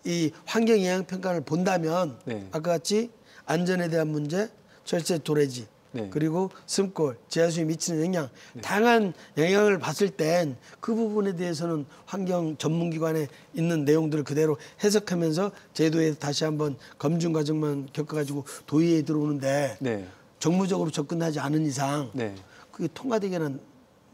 이 환경영향평가를 본다면 네. 아까 같이 안전에 대한 문제, 철새 도래지, 네. 그리고 숨골, 지하수에 미치는 영향, 다양한 영향을 봤을 땐 그 부분에 대해서는 환경 전문기관에 있는 내용들을 그대로 해석하면서 제도에서 다시 한번 검증 과정만 겪어가지고 도의회에 들어오는데 네. 정무적으로 접근하지 않은 이상 네. 그게 통과되기는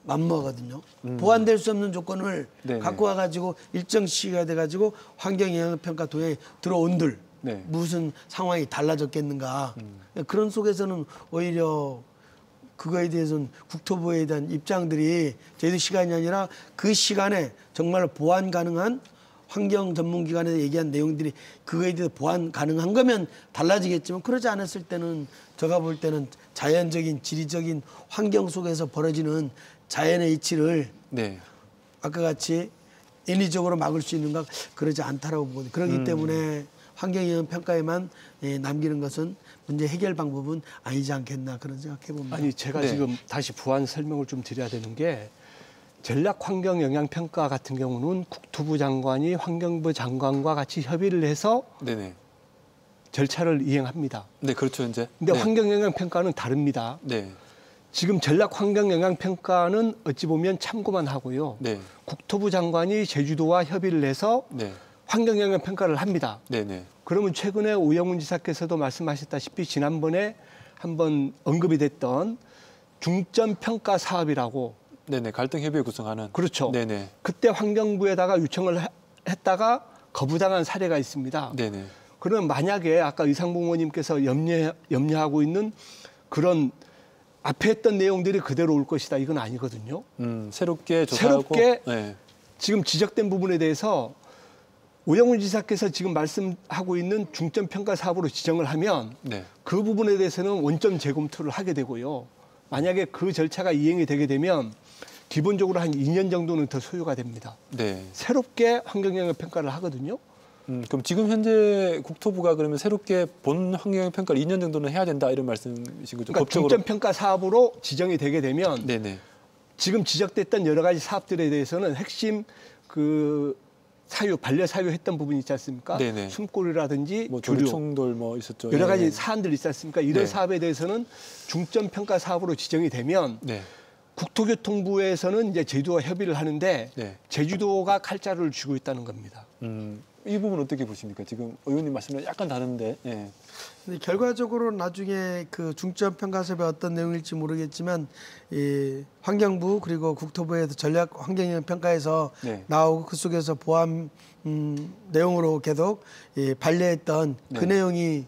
만무하거든요. 보완될 수 없는 조건을 네네. 갖고 와가지고 일정 시기가 돼가지고 환경영향평가 도에 들어온들 네. 무슨 상황이 달라졌겠는가. 그런 속에서는 오히려 그거에 대해서는 국토부에 대한 입장들이 제도 시간이 아니라 그 시간에 정말 보완 가능한 환경 전문기관에서 얘기한 내용들이 그거에 대해서 보완 가능한 거면 달라지겠지만 그러지 않았을 때는 제가 볼 때는 자연적인 지리적인 환경 속에서 벌어지는 자연의 이치를 네. 아까 같이 인위적으로 막을 수 있는가 그러지 않다라고 보거든요. 그렇기 때문에 환경영향평가에만 남기는 것은 문제 해결 방법은 아니지 않겠나 그런 생각해 봅니다. 아니 제가 네. 지금 다시 보완 설명을 좀 드려야 되는 게 전략환경영향평가 같은 경우는 국토부 장관이 환경부 장관과 같이 협의를 해서 네네. 절차를 이행합니다. 네, 그렇죠, 이제. 근데 네. 환경영향평가는 다릅니다. 네. 지금 전략환경영향평가는 어찌 보면 참고만 하고요. 네. 국토부 장관이 제주도와 협의를 해서 네. 환경영향평가를 합니다. 네, 네. 그러면 최근에 오영훈 지사께서도 말씀하셨다시피 지난번에 한번 언급이 됐던 중점평가 사업이라고. 네네. 갈등협의회 구성하는. 그렇죠. 네네. 그때 환경부에다가 요청을 했다가 거부당한 사례가 있습니다. 네네. 그러면 만약에 아까 이상봉 의원님께서 염려하고 있는 그런 앞에 했던 내용들이 그대로 올 것이다. 이건 아니거든요. 새롭게 조사하고. 새롭게 네. 지금 지적된 부분에 대해서 오영훈 지사께서 지금 말씀하고 있는 중점평가 사업으로 지정을 하면 네. 그 부분에 대해서는 원점 재검토를 하게 되고요. 만약에 그 절차가 이행이 되게 되면 기본적으로 한 2년 정도는 더 소요가 됩니다. 네. 새롭게 환경영향평가를 하거든요. 그럼 지금 현재 국토부가 그러면 새롭게 본 환경영향평가를 2년 정도는 해야 된다 이런 말씀이신 거죠? 그러니까 법적으로. 중점평가 사업으로 지정이 되게 되면 네네. 지금 지적됐던 여러 가지 사업들에 대해서는 핵심 그 사유, 반려 사유했던 부분이 있지 않습니까? 네네. 숨골이라든지 뭐 주류, 조류총돌 뭐 있었죠. 여러 가지 예. 사안들이 있지 않습니까? 이런 네. 사업에 대해서는 중점평가 사업으로 지정이 되면 네. 국토교통부에서는 이제 제주도와 협의를 하는데 네. 제주도가 칼자루를 쥐고 있다는 겁니다. 이 부분 어떻게 보십니까? 지금 의원님 말씀은 약간 다른데. 예. 근데 결과적으로 나중에 그 중점 평가서에 어떤 내용일지 모르겠지만 이 환경부 그리고 국토부에서 전략 환경영향 평가에서 네. 나오고 그 속에서 포함 내용으로 계속 반려했던 그 네. 내용이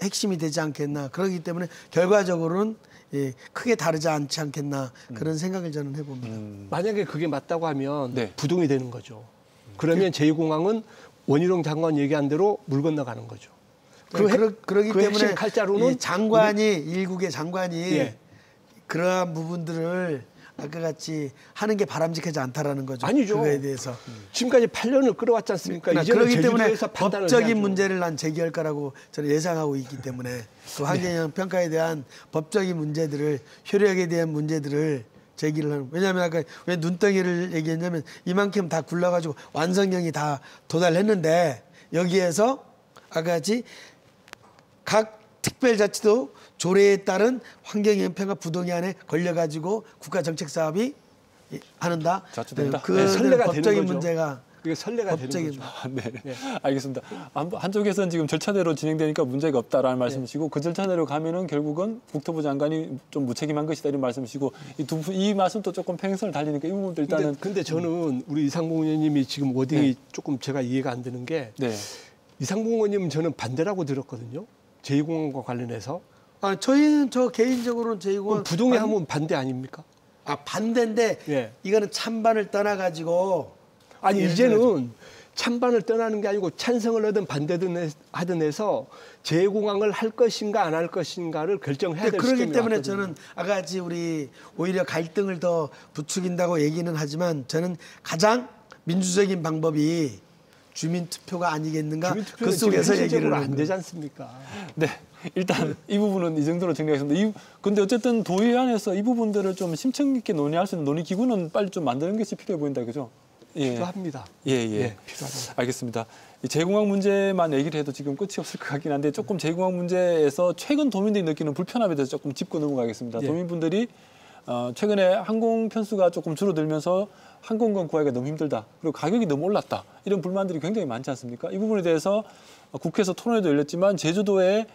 핵심이 되지 않겠나. 그렇기 때문에 결과적으로는 크게 다르지 않지 않겠나 그런 생각을 저는 해봅니다. 만약에 그게 맞다고 하면 네. 부동이 되는 거죠. 그러면 제2공항은 원희룡 장관 얘기한 대로 물 건너가는 거죠. 그러기 그 핵심 때문에 칼자루는 이 장관이 일국의 장관이 예. 그러한 부분들을 아까 같이 하는 게 바람직하지 않다라는 거죠. 아니죠. 그거에 대해서. 지금까지 8년을 끌어왔지 않습니까? 이제는 그렇기 때문에 제주도에서 판단을 법적인 해야죠. 문제를 난 제기할 거라고 저는 예상하고 있기 때문에 그 환경영향 평가에 대한 법적인 문제들을 효력에 대한 문제들을 제기를 하는. 왜냐하면 아까 왜 눈덩이를 얘기했냐면 이만큼 다 굴러가지고 완성형이 다 도달했는데 여기에서 아까 같이 각 특별자치도 조례에 따른 환경영향평가 부동의안에 걸려가지고 국가정책사업이 하는다. 자초된다? 그 네, 선례가 되는 법적인 거죠. 문제가 그게 선례가 법적인 되는 거죠. 네. 알겠습니다. 한쪽에서는 지금 절차대로 진행되니까 문제가 없다라는 말씀이시고 그 절차대로 가면은 결국은 국토부 장관이 좀 무책임한 것이다 이런 말씀이시고 이 말씀도 조금 평행선을 달리니까 이 부분도 일단은 근데 저는 우리 이상봉 의원님이 지금 워딩이 조금 제가 이해가 안 되는 게 네. 이상봉 의원님은 저는 반대라고 들었거든요. 제2공항과 관련해서. 저희는 저 개인적으로는 그럼 제2공항 부동의하면 반대 아닙니까? 반대인데 예. 이거는 찬반을 떠나가지고 아니 예를 이제는 찬반을 떠나는 게 아니고 찬성을 하든 반대든 하든 해서 재공항을 할 것인가 안 할 것인가를 결정해야 될 그렇기 시점이 때문에 왔거든요. 저는 아까 같이 우리 오히려 갈등을 더 부추긴다고 얘기는 하지만 저는 가장 민주적인 방법이 주민투표가 아니겠는가 주민투표는 그 속에서 지금 얘기를 현실적으로 하는 안 거예요. 되지 않습니까? 네. 일단 이 부분은 이 정도로 정리하겠습니다. 근데 어쨌든 도의안에서 이 부분들을 좀 심층 있게 논의할 수 있는 논의 기구는 빨리 좀 만드는 것이 필요해 보인다, 그죠? 예. 필요합니다. 예, 예. 예, 필요합니다. 알겠습니다. 이 재공항 문제만 얘기를 해도 지금 끝이 없을 것 같긴 한데 조금 재공항 문제에서 최근 도민들이 느끼는 불편함에 대해서 조금 짚고 넘어가겠습니다. 예. 도민분들이 최근에 항공 편수가 조금 줄어들면서 항공권 구하기가 너무 힘들다. 그리고 가격이 너무 올랐다. 이런 불만들이 굉장히 많지 않습니까? 이 부분에 대해서 국회에서 토론회도 열렸지만 제주도의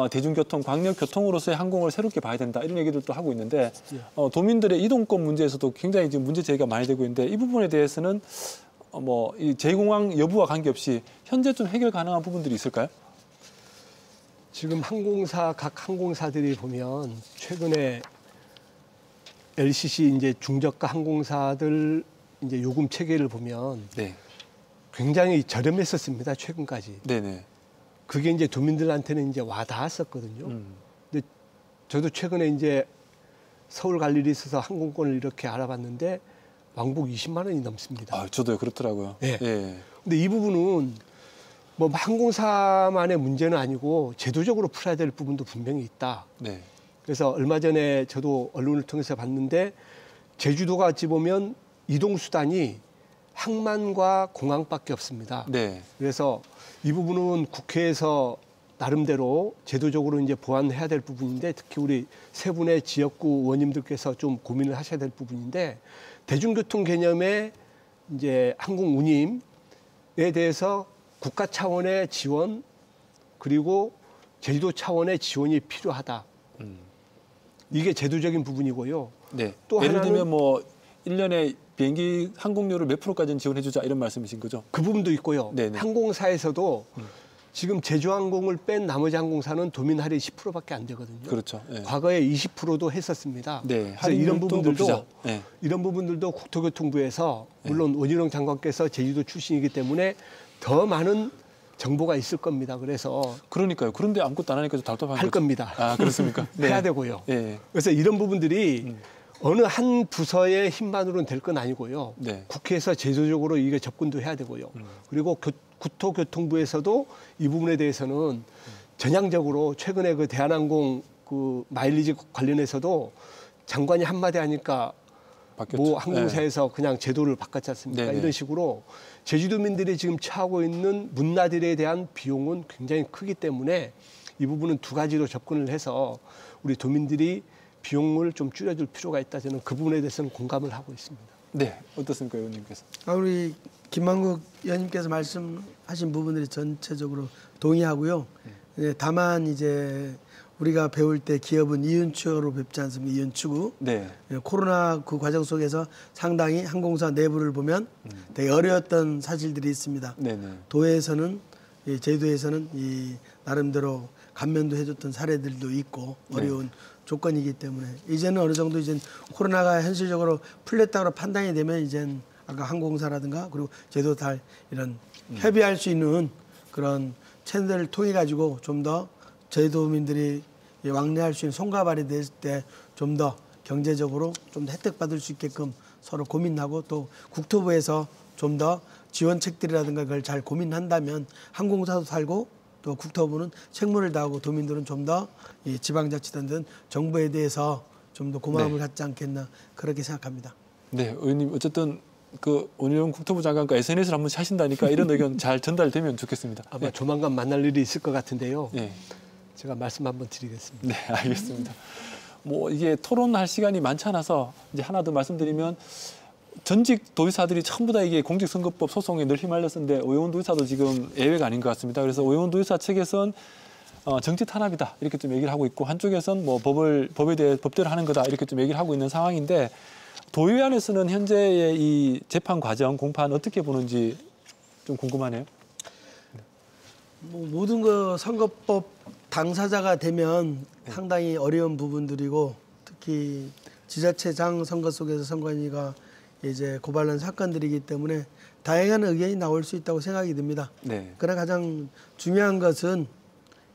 대중교통, 광역교통으로서의 항공을 새롭게 봐야 된다. 이런 얘기들도 하고 있는데 도민들의 이동권 문제에서도 굉장히 지금 문제 제기가 많이 되고 있는데 이 부분에 대해서는 이 제2공항 여부와 관계없이 현재 좀 해결 가능한 부분들이 있을까요? 지금 각 항공사들이 보면 최근에 LCC 이제 중저가 항공사들 이제 요금 체계를 보면 네. 굉장히 저렴했었습니다. 최근까지. 네네. 그게 이제 도민들한테는 이제 와닿았었거든요. 근데 저도 최근에 이제 서울 갈 일이 있어서 항공권을 이렇게 알아봤는데 왕복 20만 원이 넘습니다. 저도요. 그렇더라고요. 네. 예. 근데 이 부분은 뭐 항공사만의 문제는 아니고 제도적으로 풀어야 될 부분도 분명히 있다. 네. 그래서 얼마 전에 저도 언론을 통해서 봤는데 제주도가 어찌 보면 이동 수단이 항만과 공항밖에 없습니다. 네. 그래서 이 부분은 국회에서 나름대로 제도적으로 이제 보완해야 될 부분인데 특히 우리 세 분의 지역구 의원님들께서 좀 고민을 하셔야 될 부분인데 대중교통 개념의 이제 항공 운임에 대해서 국가 차원의 지원 그리고 제주도 차원의 지원이 필요하다. 이게 제도적인 부분이고요. 네. 또 예를 하나는 들면 뭐 1년에 비행기 항공료를 몇 프로까지는 지원해 주자 이런 말씀이신 거죠? 그 부분도 있고요. 네네. 항공사에서도 지금 제주항공을 뺀 나머지 항공사는 도민 할인 10%밖에 안 되거든요. 그렇죠. 예. 과거에 20%도 했었습니다. 네. 그래서 이런 할인율도 부분들도 높이자. 예. 이런 부분들도 국토교통부에서 물론 원희룡 장관께서 제주도 출신이기 때문에 더 많은 정보가 있을 겁니다. 그래서 그러니까요. 그런데 아무것도 안 하니까 좀 답답한 할 거죠. 겁니다. 아, 그렇습니까? 네. 해야 되고요. 예. 그래서 이런 부분들이 어느 한 부서의 힘만으로는 될 건 아니고요. 네. 국회에서 제도적으로 이게 접근도 해야 되고요. 그리고 국토교통부에서도 이 부분에 대해서는 전향적으로 최근에 그 대한항공 그 마일리지 관련해서도 장관이 한마디 하니까 바뀌었죠. 뭐 항공사에서 그냥 제도를 바꿨지 않습니까? 네네. 이런 식으로 제주도민들이 지금 처하고 있는 문화들에 대한 비용은 굉장히 크기 때문에 이 부분은 두 가지로 접근을 해서 우리 도민들이 비용을 좀 줄여줄 필요가 있다. 저는 그 부분에 대해서는 공감을 하고 있습니다. 네. 어떻습니까, 의원님께서? 우리 김만국 의원님께서 말씀하신 부분들이 전체적으로 동의하고요. 예, 다만 이제 우리가 배울 때 기업은 이윤추로 뵙지 않습니까? 이윤추구. 네. 예, 코로나 그 과정 속에서 상당히 항공사 내부를 보면 되게 어려웠던 사실들이 있습니다. 네네. 도에서는 제주도에서는 이 나름대로 감면도 해줬던 사례들도 있고 어려운 조건이기 때문에 이제는 어느 정도 이제 코로나가 현실적으로 풀렸다고 판단이 되면 이젠 아까 항공사라든가 그리고 제주도 달 이런 협의할 수 있는 그런 채널을 통해 가지고 좀 더 제주도민들이 왕래할 수 있는 손과 발이 됐을 때 좀 더 경제적으로 좀 더 혜택 받을 수 있게끔 서로 고민하고 또 국토부에서 좀 더 지원책들이라든가 그걸 잘 고민한다면 항공사도 살고 또 국토부는 책무를 다하고 도민들은 좀 더 지방자치단든 정부에 대해서 좀 더 고마움을 갖지 않겠나 그렇게 생각합니다. 네, 의원님 어쨌든 그 원희룡 국토부 장관과 SNS를 한번 하신다니까 이런 의견 잘 전달되면 좋겠습니다. 아마 조만간 만날 일이 있을 것 같은데요. 네. 제가 말씀 한번 드리겠습니다. 네, 알겠습니다. 뭐 이게 토론할 시간이 많지 않아서 이제 하나 더 말씀드리면 전직 도의사들이 전부 다 이게 공직선거법 소송에 늘 휘말렸었는데 오영훈 도의사도 지금 예외가 아닌 것 같습니다. 그래서 오영훈 도의사 측에선 정치 탄압이다 이렇게 좀 얘기를 하고 있고 한쪽에선 뭐 법에 대해 법대로 하는 거다 이렇게 좀 얘기를 하고 있는 상황인데 도의회 안에서는 현재의 이 재판 과정 공판 어떻게 보는지 좀 궁금하네요. 뭐 모든 거 선거법 당사자가 되면 상당히 어려운 부분들이고 특히 지자체장 선거 속에서 선관위가 이제 고발한 사건들이기 때문에 다양한 의견이 나올 수 있다고 생각이 듭니다. 네. 그러나 가장 중요한 것은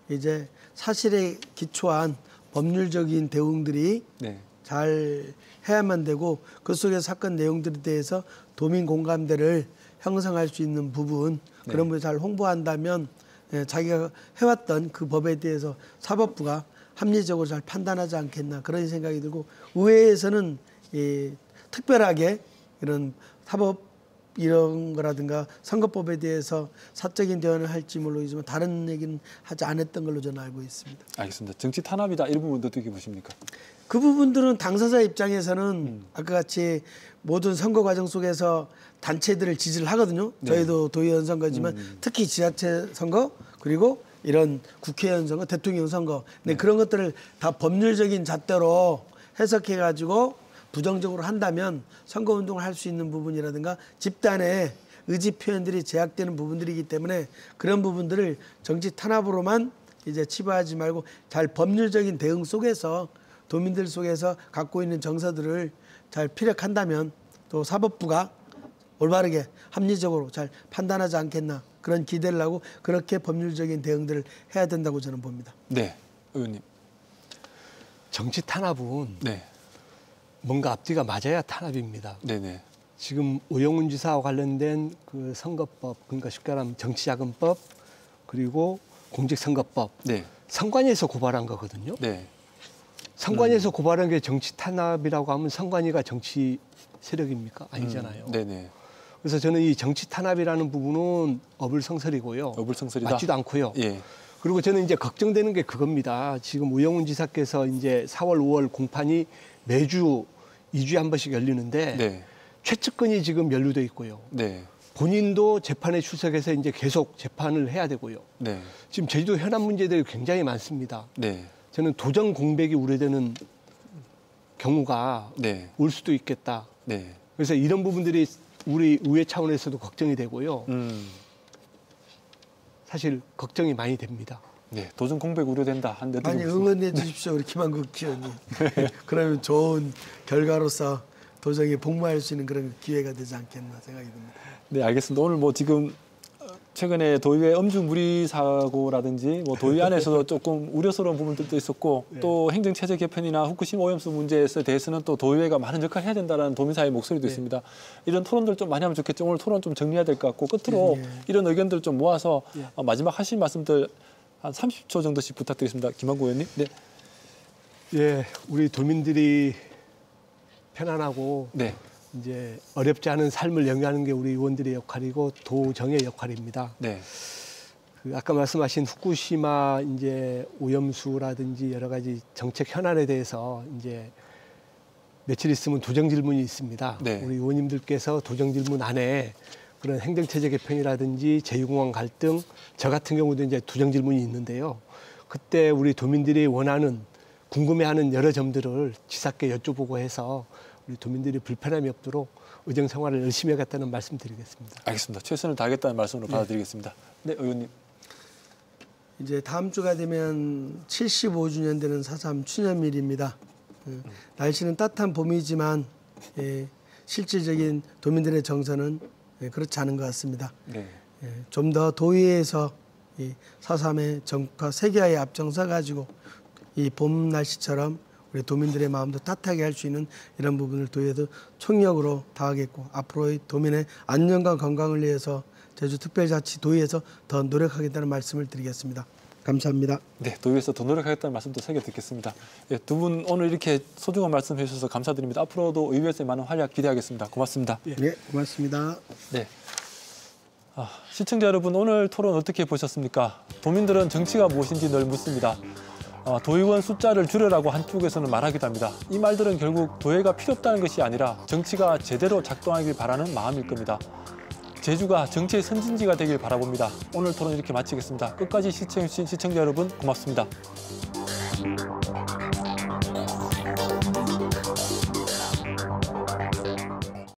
이제 사실에 기초한 법률적인 대응들이 네. 잘 해야만 되고 그 속의 사건 내용들에 대해서 도민 공감대를 형성할 수 있는 부분 그런 부분을 잘 홍보한다면 자기가 해왔던 그 법에 대해서 사법부가 합리적으로 잘 판단하지 않겠나 그런 생각이 들고 의회에서는 특별하게 이런 사법 이런 거라든가 선거법에 대해서 사적인 대화를 할지 모르겠지만 다른 얘기는 하지 않았던 걸로 저는 알고 있습니다. 알겠습니다. 정치 탄압이다 이런 부분도 어떻게 보십니까? 그 부분들은 당사자 입장에서는 아까 같이 모든 선거 과정 속에서 단체들을 지지를 하거든요. 저희도 도의원 선거지만 특히 지자체 선거 그리고 이런 국회의원 선거, 대통령 선거. 근데 그런 것들을 다 법률적인 잣대로 해석해가지고 부정적으로 한다면 선거운동을 할 수 있는 부분이라든가 집단의 의지 표현들이 제약되는 부분들이기 때문에 그런 부분들을 정치 탄압으로만 이제 치부하지 말고 잘 법률적인 대응 속에서 도민들 속에서 갖고 있는 정서들을 잘 피력한다면 또 사법부가 올바르게 합리적으로 잘 판단하지 않겠나 그런 기대를 하고 그렇게 법률적인 대응들을 해야 된다고 저는 봅니다. 네, 의원님. 정치 탄압은 네, 뭔가 앞뒤가 맞아야 탄압입니다. 네네. 지금 오영훈 지사와 관련된 그 선거법, 그러니까 쉽게 말하면 정치자금법 그리고 공직선거법, 네, 선관위에서 고발한 거거든요. 네, 선관위에서 고발한 게 정치 탄압이라고 하면 선관위가 정치 세력입니까? 아니잖아요. 네네. 그래서 저는 이 정치 탄압이라는 부분은 어불성설이고요. 어불성설이다. 맞지도 않고요. 예, 그리고 저는 이제 걱정되는 게 그겁니다. 지금 우영훈 지사께서 이제 4월, 5월 공판이 매주 2주에 한 번씩 열리는데 네. 최측근이 지금 연루돼 있고요. 네. 본인도 재판에 출석해서 이제 계속 재판을 해야 되고요. 네. 지금 제주도 현안 문제들이 굉장히 많습니다. 네. 저는 도정 공백이 우려되는 경우가 네. 올 수도 있겠다. 네. 그래서 이런 부분들이 우리 의회 차원에서도 걱정이 되고요. 사실 걱정이 많이 됩니다. 네. 도중 공백 우려된다. 한 몇 많이 응원해 주십시오, 우리 김한국 의원님. 그러면 좋은 결과로서 도정에 복무할 수 있는 그런 기회가 되지 않겠나 생각이 듭니다. 네, 알겠습니다. 오늘 뭐 지금 최근에 도의회 음주 물의 사고라든지 뭐 도의 안에서도 조금 우려스러운 부분들도 있었고 또 행정체제 개편이나 후쿠시마 오염수 문제에 대해서는 또 도의회가 많은 역할을 해야 된다는 도민사회의 목소리도 있습니다. 이런 토론들 좀 많이 하면 좋겠죠. 오늘 토론 좀 정리해야 될 것 같고 끝으로 이런 의견들 좀 모아서 마지막 하실 말씀들 한 30초 정도씩 부탁드리겠습니다. 김한국 의원님. 네. 예, 우리 도민들이 편안하고 네. 이제 어렵지 않은 삶을 영위하는 게 우리 의원들의 역할이고 도정의 역할입니다. 네. 그 아까 말씀하신 후쿠시마 이제 오염수라든지 여러 가지 정책 현안에 대해서 이제 며칠 있으면 도정 질문이 있습니다. 네. 우리 의원님들께서 도정 질문 안에 그런 행정체제 개편이라든지 제2공항 갈등, 저 같은 경우도 이제 도정 질문이 있는데요. 그때 우리 도민들이 원하는 궁금해하는 여러 점들을 지사께 여쭤보고 해서 우리 도민들이 불편함이 없도록 의정 생활을 열심히 하겠다는 말씀드리겠습니다. 알겠습니다. 최선을 다하겠다는 말씀으로 받아들이겠습니다. 네, 의원님. 이제 다음 주가 되면 75주년 되는 4.3 추념일입니다. 날씨는 따뜻한 봄이지만 실질적인 도민들의 정서는 그렇지 않은 것 같습니다. 네. 좀 더 도의회에서 이 4.3의 정국화 세계화에 앞장서 가지고 이 봄 날씨처럼 우리 도민들의 마음도 따뜻하게 할 수 있는 이런 부분을 도의회도 총력으로 다하겠고 앞으로의 도민의 안전과 건강을 위해서 제주특별자치도의회에서 더 노력하겠다는 말씀을 드리겠습니다. 감사합니다. 네, 도의회에서 더 노력하겠다는 말씀도 새겨 듣겠습니다. 예, 두 분 오늘 이렇게 소중한 말씀 해주셔서 감사드립니다. 앞으로도 의회에서의 많은 활약 기대하겠습니다. 고맙습니다. 네, 고맙습니다. 네. 시청자 여러분, 오늘 토론 어떻게 보셨습니까? 도민들은 정치가 무엇인지 늘 묻습니다. 도의원 숫자를 줄여라고 한쪽에서는 말하기도 합니다. 이 말들은 결국 도의회가 필요 없다는 것이 아니라 정치가 제대로 작동하길 바라는 마음일 겁니다. 제주가 정치의 선진지가 되길 바라봅니다. 오늘 토론 이렇게 마치겠습니다. 끝까지 시청해주신 시청자 여러분 고맙습니다.